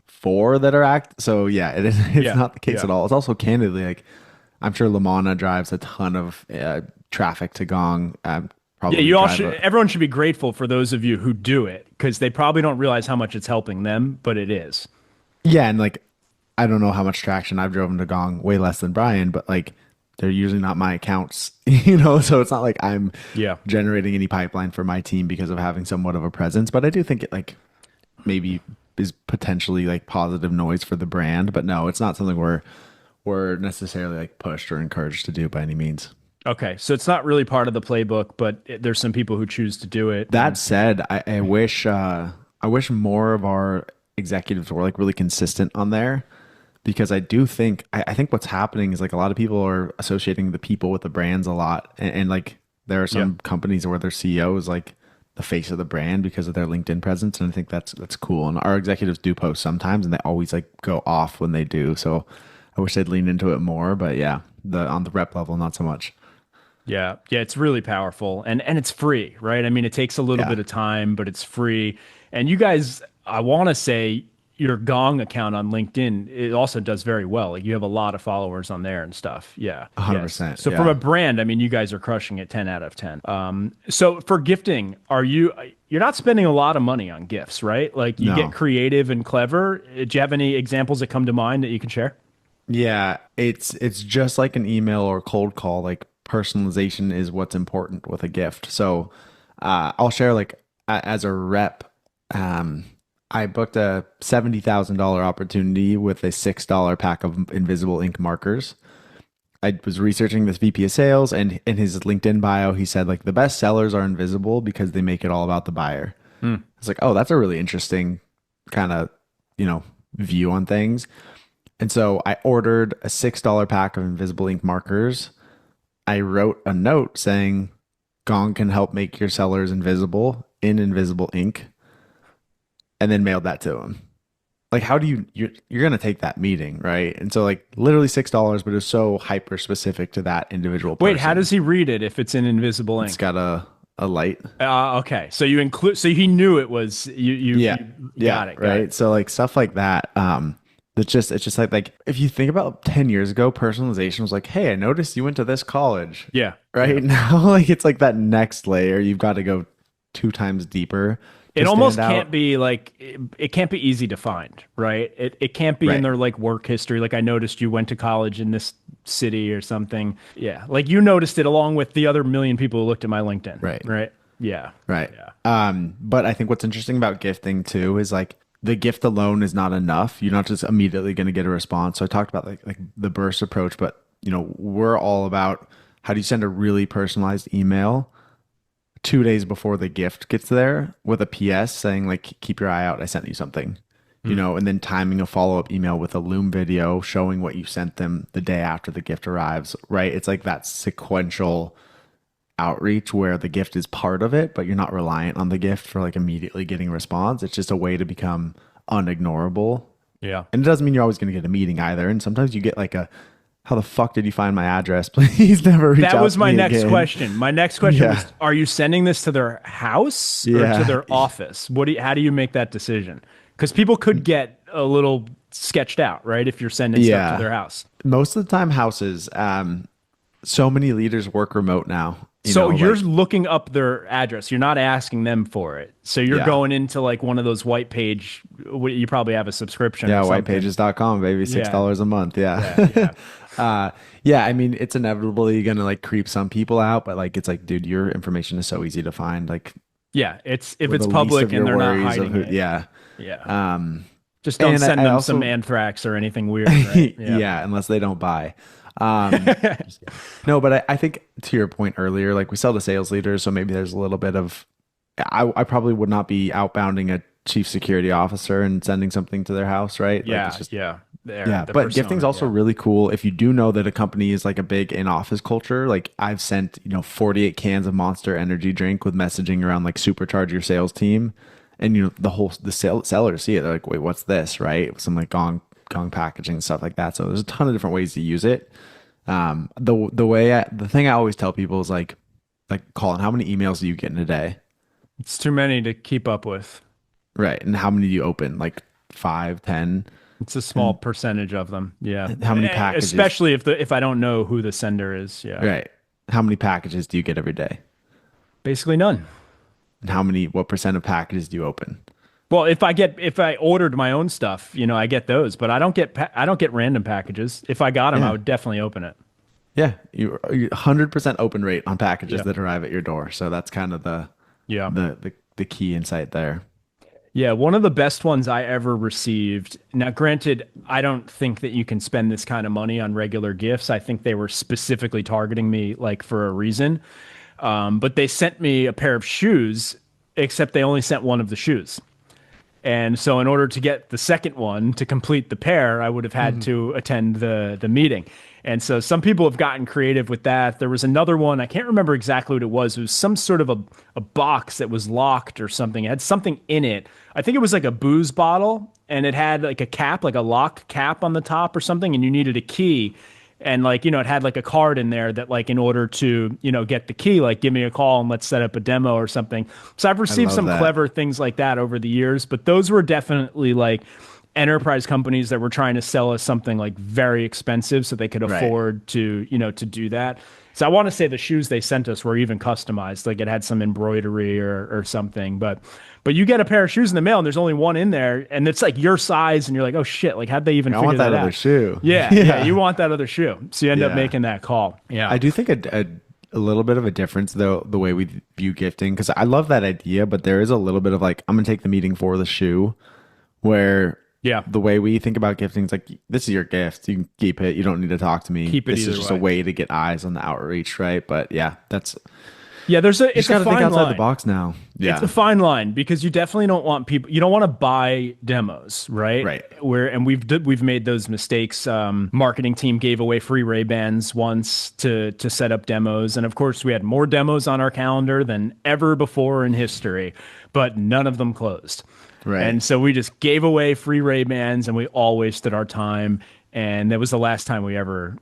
four that are act. So yeah, it's yeah, not the case yeah. at all. It's also candidly like I'm sure Lamana drives a ton of traffic to Gong. Yeah, Probably you all drive should, a everyone should be grateful for those of you who do it because they probably don't realize how much it's helping them, but it is. yeah, and like I don't know how much traction I've driven to Gong, way less than Brian, but like they're usually not my accounts, so it's not like I'm Yeah. generating any pipeline for my team because of having somewhat of a presence. But I do think it like maybe is potentially like positive noise for the brand, but no, it's not something we're necessarily like pushed or encouraged to do by any means. Okay. So it's not really part of the playbook, but there's some people who choose to do it. That And said, I wish more of our executives were like really consistent on there because I do think I think what's happening is like a lot of people are associating the people with the brands a lot, and like there are yeah. some companies where their CEO is like the face of the brand because of their LinkedIn presence, and I think that's cool. And our executives do post sometimes, and they always like go off when they do. So I wish they'd lean into it more, but yeah, the on the rep level, not so much. Yeah. Yeah, it's really powerful and it's free, right? I mean, it takes a little Yeah, bit of time, but it's free. And you guys, I want to say your Gong account on LinkedIn, it also does very well. Like you have a lot of followers on there and stuff. Yeah. Yes. 100%. So from a Yeah. brand, I mean, you guys are crushing it 10 out of 10. So for gifting, you're not spending a lot of money on gifts, right? Like you get No. creative and clever. Do you have any examples that come to mind that you can share? Yeah, it's just like an email or cold call. Like personalization is what's important with a gift. So I'll share like as a rep, um, I booked a $70,000 opportunity with a $6 pack of invisible ink markers. I was researching this VP of sales, and in his LinkedIn bio, he said like the best sellers are invisible because they make it all about the buyer. Hmm. It's like, oh, that's a really interesting kind of view on things. And so I ordered a $6 pack of invisible ink markers. I wrote a note saying Gong can help make your sellers invisible in invisible ink, and then mailed that to him. Like, how do you're gonna take that meeting, right? And so like literally $6, but it's so hyper specific to that individual person. Wait, how does he read it if it's in invisible ink? It's got a light. Okay. So you include, so he knew it was you got it. Right. So like stuff like that. It's just like if you think about 10 years ago, personalization was like, hey, I noticed you went to this college. Yeah. Right. Yeah. Now, like it's like that next layer. You've got to go 2 times deeper. It almost can't be like it can't be easy to find, right? It can't be in their like work history. Like I noticed you went to college in this city or something. Yeah, like you noticed it along with the other million people who looked at my LinkedIn. Right. Yeah. Right. Yeah. But I think what's interesting about gifting too is like the gift alone is not enough. You're not just immediately going to get a response. So I talked about like the burst approach, but we're all about how do you send a really personalized email 2 days before the gift gets there with a PS saying like, keep your eye out, I sent you something, and then timing a follow-up email with a Loom video showing what you sent them the day after the gift arrives, right? It's like that sequential outreach where the gift is part of it, but you're not reliant on the gift for like immediately getting a response. It's just a way to become unignorable. Yeah. And it doesn't mean you're always going to get a meeting either. And sometimes you get like how the fuck did you find my address? Please never reach out to me. That was my next again. question. My next question was, are you sending this to their house or to their office? How do you make that decision? Because people could get a little sketched out, right? If you're sending stuff to their house. Most of the time houses, so many leaders work remote now. You're looking up their address. You're not asking them for it. So you're going into like one of those white page, you probably have a subscription. Yeah, whitepages.com, baby, $6 a month. Yeah. I mean, it's inevitably going to like creep some people out, but like, it's like, dude, your information is so easy to find. Like, yeah, if it's public and they're not hiding it. Yeah. Just don't send them some anthrax or anything weird. Right? Yeah, unless they don't buy. No, but I think to your point earlier, like we sell to sales leaders, so maybe there's a little bit of, I probably would not be outbounding a chief security officer and sending something to their house, right? Yeah, like it's just, but gifting's also really cool if you do know that a company is like a big in-office culture. Like I've sent 48 cans of Monster Energy drink with messaging around like supercharge your sales team, and the sellers see it. They're like, wait, what's this, right? Some like Gong packaging and stuff like that. So there's a ton of different ways to use it. The thing I always tell people is like Collin, how many emails do you get in a day? It's too many to keep up with. Right. And how many do you open? Like 5, 10? It's a small percentage of them. Yeah. How many packages? Especially if I don't know who the sender is. Yeah. Right. How many packages do you get every day? Basically none. And what percent of packages do you open? Well, if I ordered my own stuff, I get those, but I don't get random packages. If I got them, I would definitely open it. Yeah, you 100% open rate on packages that arrive at your door. So that's kind of the key insight there. Yeah, one of the best ones I ever received. Now, granted, I don't think that you can spend this kind of money on regular gifts. I think they were specifically targeting me like for a reason. But they sent me a pair of shoes, except they only sent one of the shoes. And so in order to get the second one to complete the pair, I would have had to attend the meeting. And so some people have gotten creative with that. There was another one, I can't remember exactly what it was. It was some sort of a box that was locked or something. It had something in it. I think it was like a booze bottle, and it had like a cap, like a lock cap on the top or something, and you needed a key. And like, it had like a card in there that like, in order to, get the key, like give me a call and let's set up a demo or something. So I've received some clever things like that over the years, but those were definitely like enterprise companies that were trying to sell us something like very expensive so they could afford to, to do that. So I want to say the shoes they sent us were even customized, like it had some embroidery or something, but you get a pair of shoes in the mail and there's only one in there and it's like your size and you're like, oh shit, like how'd they even figure that out? I want that other shoe. Yeah, you want that other shoe. So you end up making that call. Yeah. I do think a little bit of a difference though, the way we view gifting, because I love that idea, but there is a little bit of like, I'm going to take the meeting for the shoe, where the way we think about gifting is like, this is your gift. You can keep it. You don't need to talk to me. Keep it. This is just a way to get eyes on the outreach, right? But yeah, that's Yeah, You it's just a got to think fine outside the line. box now. It's Yeah. a fine line because you definitely don't want people. You don't want to buy demos, right? Right. And we've made those mistakes. Marketing team gave away free Ray-Bans once to set up demos, and of course we had more demos on our calendar than ever before in history, but none of them closed. Right. And so we just gave away free Ray-Bans, and we all wasted our time. And that was the last time we ever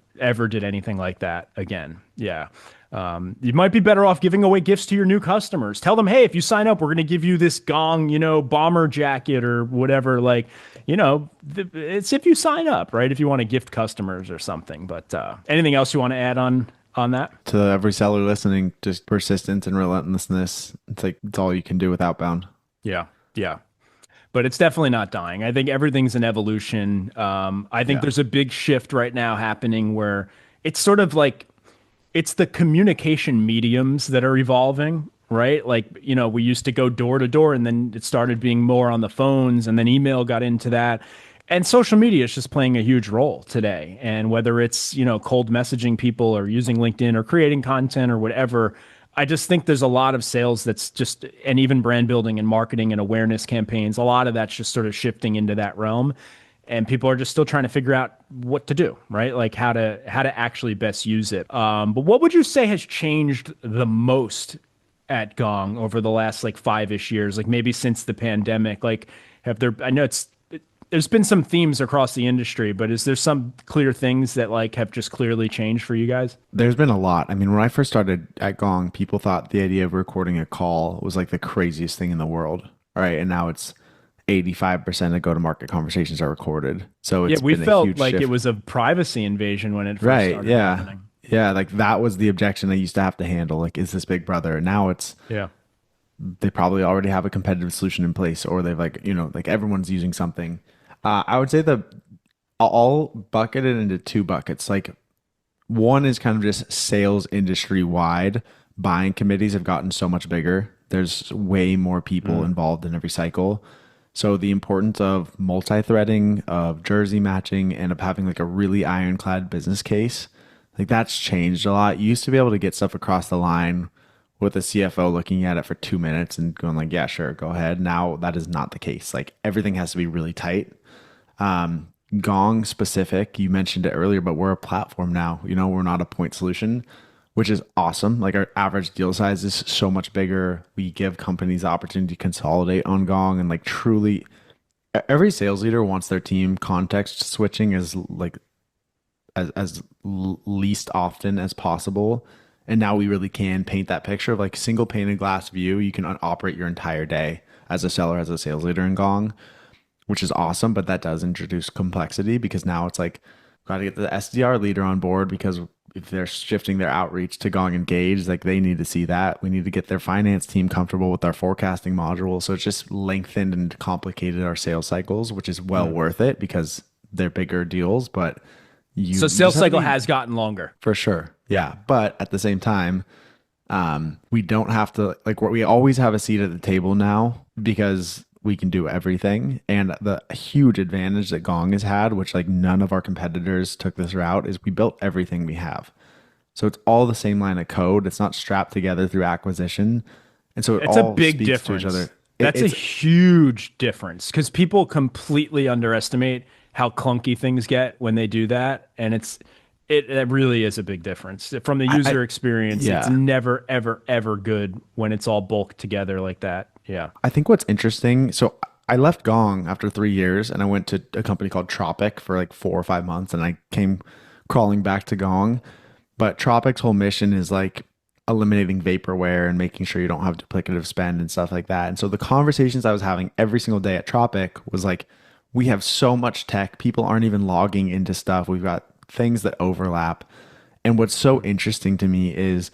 did anything like that again. Yeah. You might be better off giving away gifts to your new customers. Tell them, hey, if you sign up, we're going to give you this Gong, bomber jacket or whatever. Like, it's if you sign up, right? If you want to gift customers or something. But anything else you want to add on that? To every seller listening, just persistence and relentlessness. It's all you can do with Outbound. Yeah. Yeah. But it's definitely not dying. I think everything's an evolution. I think Yeah. there's a big shift right now happening where it's sort of like it's the communication mediums that are evolving, right? Like, we used to go door to door and then it started being more on the phones and then email got into that. And social media is just playing a huge role today. And whether it's, cold messaging people or using LinkedIn or creating content or whatever, I just think there's a lot of sales that's just, and even brand building and marketing and awareness campaigns, a lot of that's just sort of shifting into that realm. And people are just still trying to figure out what to do, right? Like how to actually best use it. But what would you say has changed the most at Gong over the last like 5-ish years? Like maybe since the pandemic, like I know there's been some themes across the industry, but is there some clear things that like have just clearly changed for you guys? There's been a lot. I mean, when I first started at Gong, people thought the idea of recording a call was like the craziest thing in the world. All right. And now it's 85% of go-to-market conversations are recorded. So Yeah, it's we been a felt huge like shift. it was a privacy invasion when it first Right. started Yeah. happening. Yeah. Like that was the objection I used to have to handle. Like, is this Big Brother? And now Yeah. they probably already have a competitive solution in place, or they've like everyone's using something. I would say I'll bucket it into two buckets. Like one is kind of just sales industry wide. Buying committees have gotten so much bigger. There's way more people involved in every cycle. So the importance of multi-threading, of jersey matching, and of having like a really ironclad business case, like that's changed a lot. You used to be able to get stuff across the line with a CFO looking at it for 2 minutes and going like, yeah, sure, go ahead. Now that is not the case. Like everything has to be really tight. Gong specific, you mentioned it earlier, but we're a platform now. We're not a point solution, which is awesome. Like our average deal size is so much bigger. We give companies the opportunity to consolidate on Gong, and like truly every sales leader wants their team context switching as least often as possible. And now we really can paint that picture of like single pane of glass view. You can operate your entire day as a seller, as a sales leader in Gong, which is awesome. But that does introduce complexity because now it's like, got to get the SDR leader on board, because if they're shifting their outreach to Gong Engage, like they need to see that. We need to get their finance team comfortable with our forecasting module. So it's just lengthened and complicated our sales cycles, which is well worth it because they're bigger deals. But So sales cycle has gotten longer. for sure. Yeah. But at the same time, we don't have to, like, we always have a seat at the table now because we can do everything. And the huge advantage that Gong has had, which like none of our competitors took this route, is we built everything we have. So it's all the same line of code. It's not strapped together through acquisition. And so It's all a big speaks difference. to each other. That's a It's huge difference because people completely underestimate how clunky things get when they do that, and it really is a big difference from the user experience. yeah. It's never ever ever good when it's all bulked together like that. Yeah. I think what's interesting, so I left Gong after 3 years and I went to a company called Tropic for like 4 or 5 months, and I came crawling back to Gong. But Tropic's whole mission is like eliminating vaporware and making sure you don't have duplicative spend and stuff like that. And so the conversations I was having every single day at Tropic was like, we have so much tech, people aren't even logging into stuff. We've got things that overlap. And what's so interesting to me is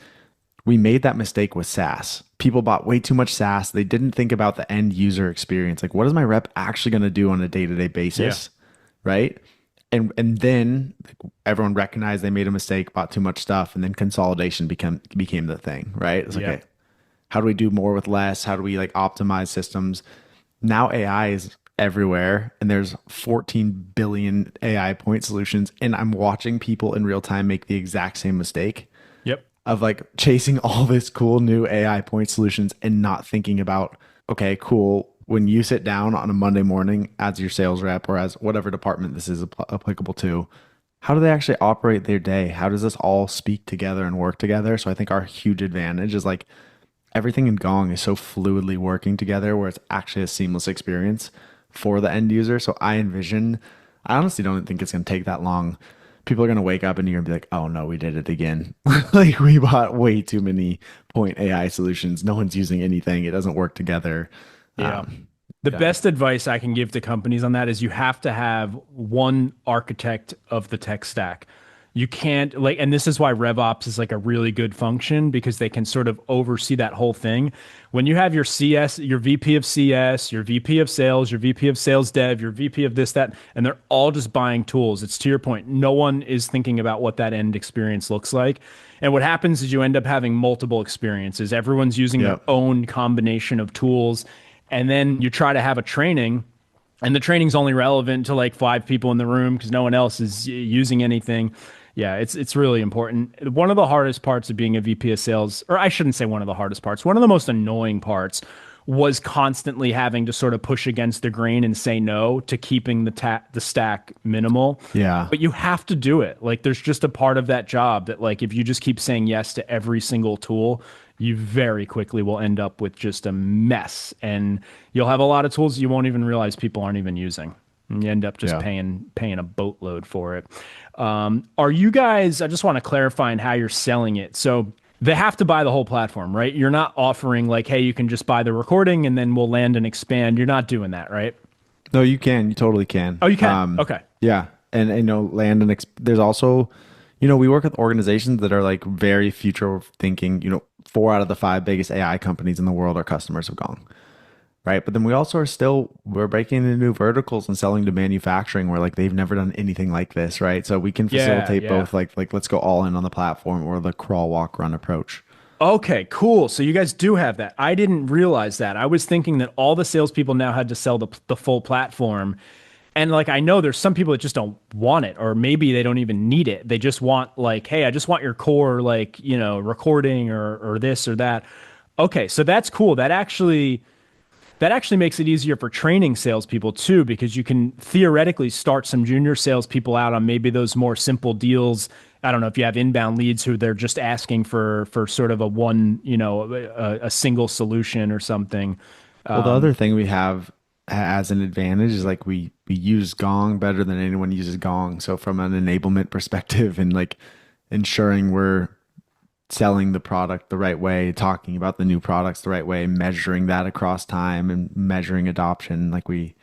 we made that mistake with SaaS. People bought way too much SaaS. They didn't think about the end user experience. Like, what is my rep actually going to do on a day-to-day basis? Right? And then everyone recognized they made a mistake, bought too much stuff, and then consolidation became the thing, right? It's like, okay, how do we do more with less? How do we like optimize systems? Now AI is everywhere, and there's 14 billion AI point solutions, and I'm watching people in real time make the exact same mistake. Yep. of like chasing all this cool new AI point solutions and not thinking about, okay, cool. When you sit down on a Monday morning as your sales rep or as whatever department this is applicable to, how do they actually operate their day? How does this all speak together and work together? So I think our huge advantage is like everything in Gong is so fluidly working together where it's actually a seamless experience for the end user. So I honestly don't think it's going to take that long. People are going to wake up and you're going to be like, oh no, we did it again. Like we bought way too many point AI solutions. No one's using anything. It doesn't work together. Yeah. Um, The yeah. best advice I can give to companies on that is you have to have one architect of the tech stack. You can't like, and this is why RevOps is like a really good function because they can sort of oversee that whole thing. When you have your CS, your VP of CS, your VP of sales, your VP of sales dev, your VP of this, that, and they're all just buying tools. It's to your point. No one is thinking about what that end experience looks like. And what happens is you end up having multiple experiences. Everyone's using their Yep. own combination of tools. And then you try to have a training and the training's only relevant to like five people in the room because no one else is using anything. Yeah, it's really important. One of the hardest parts of being a VP of sales, or I shouldn't say one of the hardest parts, one of the most annoying parts was constantly having to sort of push against the grain and say no to keeping the stack minimal. Yeah. But you have to do it. Like there's just a part of that job that like if you just keep saying yes to every single tool, you very quickly will end up with just a mess and you'll have a lot of tools you won't even realize people aren't even using. And you end up just Yeah. paying a boatload for it. Are you guys, I just want to clarify on how you're selling it. So they have to buy the whole platform, right? You're not offering like, hey, you can just buy the recording and then we'll land and expand. You're not doing that, right? No, you can. You totally can. Oh, you can. Okay. Yeah. And land and there's also, we work with organizations that are like very future thinking. 4 out of the 5 biggest AI companies in the world are customers of Gong. Right. But then we also we're breaking into new verticals and selling to manufacturing where like they've never done anything like this. Right. So we can Yeah, facilitate yeah. both like let's go all in on the platform or the crawl, walk, run approach. Okay, cool. So you guys do have that. I didn't realize that. I was thinking that all the salespeople now had to sell the full platform. And like I know there's some people that just don't want it, or maybe they don't even need it. They just want like, hey, I just want your core, like, recording or this or that. Okay, so that's cool. That actually makes it easier for training salespeople too, because you can theoretically start some junior salespeople out on maybe those more simple deals. I don't know if you have inbound leads who they're just asking for sort of a single solution or something. Well, the other thing we have as an advantage is like we use Gong better than anyone uses Gong. So from an enablement perspective and like ensuring we're selling the product the right way, talking about the new products the right way, measuring that across time and measuring adoption, like we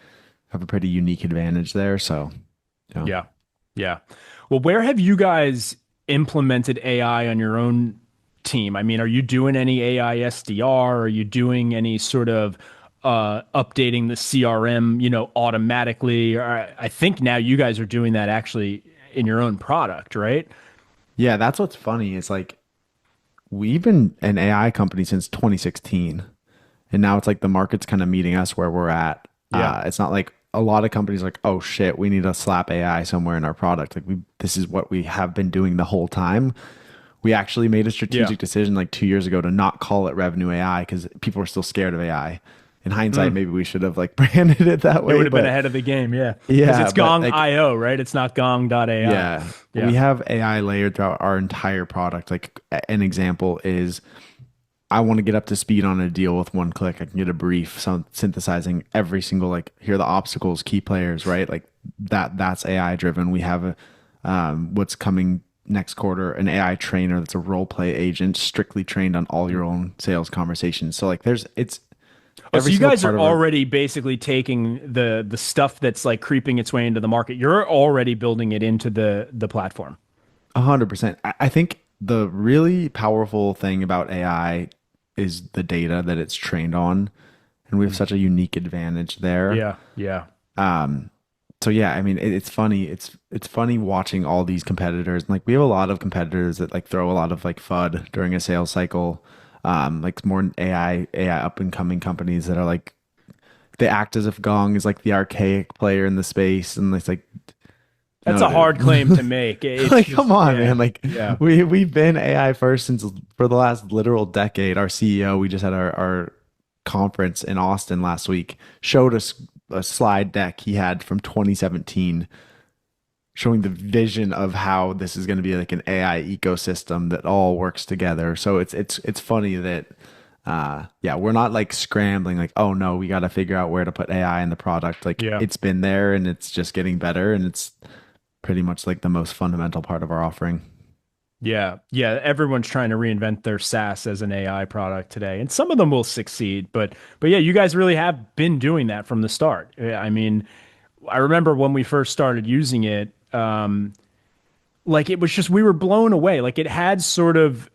have a pretty unique advantage there. So, yeah. Yeah. Yeah. Well, where have you guys implemented AI on your own team? I mean, are you doing any AI SDR? Are you doing any sort of updating the CRM, automatically? Or I think now you guys are doing that actually in your own product, right? Yeah, that's what's funny. Is like we've been an AI company since 2016, and now it's like the market's kind of meeting us where we're at. Yeah. It's not like a lot of companies are like, oh shit, we need to slap AI somewhere in our product. Like this is what we have been doing the whole time. We actually made a Yeah. strategic decision like 2 years ago to not call it revenue AI because people were still scared of AI. In hindsight, maybe we should have like branded it that It way. would have been But ahead of the game, yeah. Because yeah, it's but Gong like IO, right? It's not Gong.ai. yeah, Yeah. we have AI layered throughout our entire product. Like an example is I want to get up to speed on a deal with one click. I can get a brief, so synthesizing every single like here are the obstacles, key players, right? Like that's AI driven. We have what's coming next quarter, an AI trainer that's a role play agent strictly trained on all your own sales conversations. So like it's Oh, so every you single guys part are of our already basically taking the stuff that's like creeping its way into the market. You're already building it into the platform. 100%. I think the really powerful thing about AI is the data that it's trained on, and we have such a unique advantage there. Yeah, yeah. So yeah, I mean, it's funny. It's funny watching all these competitors. And like we have a lot of competitors that like throw a lot of like FUD during a sales cycle. Like more AI up and coming companies that are like they act as if Gong is like the archaic player in the space, and it's like That's No, a hard dude. claim to make. It's Like, just, come on, yeah, man. Like yeah, we've been AI first since for the last literal decade. Our CEO, we just had our conference in Austin last week, showed us a slide deck he had from 2017 showing the vision of how this is going to be like an AI ecosystem that all works together. So it's funny that yeah, we're not like scrambling like, oh no, we got to figure out where to put AI in the product. Like yeah. it's been there and it's just getting better and it's pretty much like the most fundamental part of our offering. Yeah, yeah. Everyone's trying to reinvent their SaaS as an AI product today, and some of them will succeed. But yeah, you guys really have been doing that from the start. I mean, I remember when we first started using it, like it was just we were blown away. Like it had sort of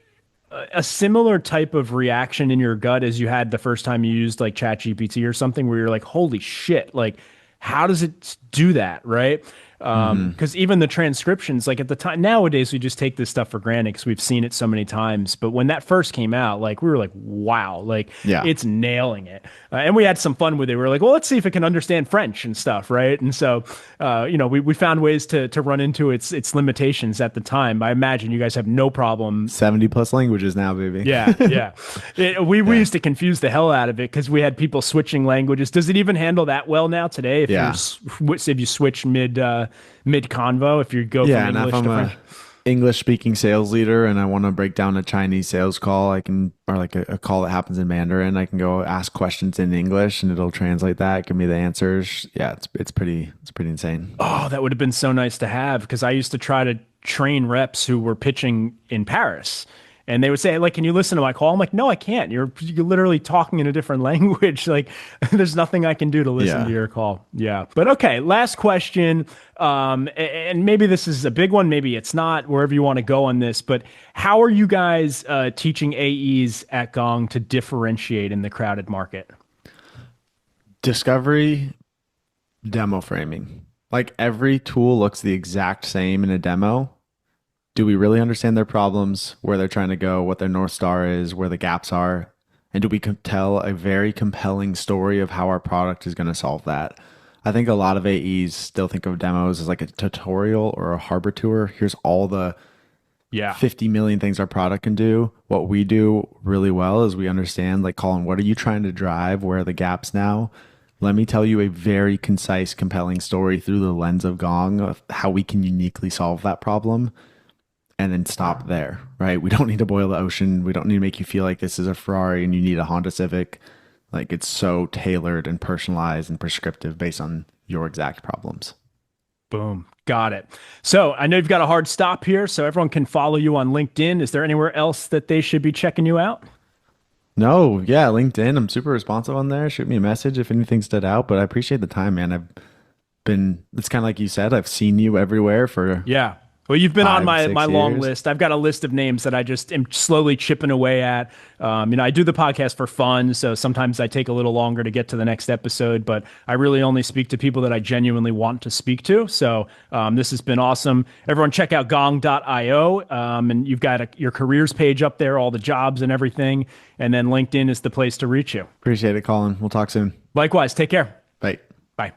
a similar type of reaction in your gut as you had the first time you used like ChatGPT or something, where you're like, "Holy shit!" Like, how does it do that, right? Hmm. Because even the transcriptions, like at the time, nowadays we just take this stuff for granted because we've seen it so many times. But when that first came out, like we were like, wow, like Yeah. it's nailing it. And we had some fun with it. We were like, well, let's see if it can understand French and stuff, right? And so, we found ways to run into its limitations at the time. I imagine you guys have no problem. 70 plus languages now, baby. Yeah, yeah. We Yeah. used to confuse the hell out of it because we had people switching languages. Does it even handle that well now today? If Yeah. if you switch mid convo, if you go Yeah, from and if English I'm to a French. English speaking sales leader and I want to break down a Chinese sales call, I can, or like a call that happens in Mandarin, I can go ask questions in English and it'll translate that, give me the answers. Yeah, it's pretty insane. Oh, that would have been so nice to have because I used to try to train reps who were pitching in Paris. And they would say, like, can you listen to my call? I'm like, no, I can't. You're literally talking in a different language. Like, there's nothing I can do to listen to Yeah. your call. Yeah. But okay, last question. And maybe this is a big one, maybe it's not, wherever you want to go on this. But how are you guys teaching AEs at Gong to differentiate in the crowded market? Discovery, demo framing. Like every tool looks the exact same in a demo. Do we really understand their problems, where they're trying to go, what their North Star is, where the gaps are? And do we tell a very compelling story of how our product is going to solve that? I think a lot of AEs still think of demos as like a tutorial or a harbor tour. Here's all the Yeah. 50 million things our product can do. What we do really well is we understand, like, Colin, what are you trying to drive? Where are the gaps now? Let me tell you a very concise, compelling story through the lens of Gong of how we can uniquely solve that problem and then stop there, right? We don't need to boil the ocean. We don't need to make you feel like this is a Ferrari and you need a Honda Civic. Like it's so tailored and personalized and prescriptive based on your exact problems. Boom. Got it. So I know you've got a hard stop here, so everyone can follow you on LinkedIn. Is there anywhere else that they should be checking you out? No, yeah, LinkedIn. I'm super responsive on there. Shoot me a message if anything stood out, but I appreciate the time, man. It's kind of like you said, I've seen you everywhere for Yeah. Well, you've been on five, my six long years. list. I've got a list of names that I just am slowly chipping away at. I do the podcast for fun, so sometimes I take a little longer to get to the next episode, but I really only speak to people that I genuinely want to speak to. So this has been awesome. Everyone check out gong.io, and you've got your careers page up there, all the jobs and everything, and then LinkedIn is the place to reach you. Appreciate it, Colin. We'll talk soon. Likewise, take care. Bye. Bye.